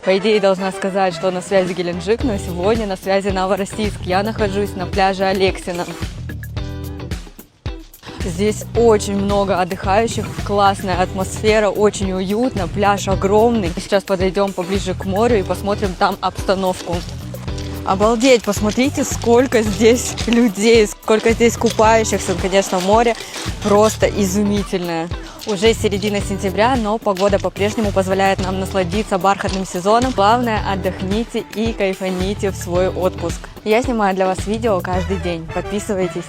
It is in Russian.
По идее, должна сказать, что на связи Геленджик, но сегодня на связи Новороссийск. Я нахожусь на пляже Алексина. Здесь очень много отдыхающих, классная атмосфера, очень уютно, пляж огромный. Сейчас подойдем поближе к морю и посмотрим там обстановку. Обалдеть, посмотрите, сколько здесь людей, сколько здесь купающихся. Конечно, море просто изумительное. Уже середина сентября, но погода по-прежнему позволяет нам насладиться бархатным сезоном. Главное, отдохните и кайфаните в свой отпуск. Я снимаю для вас видео каждый день. Подписывайтесь.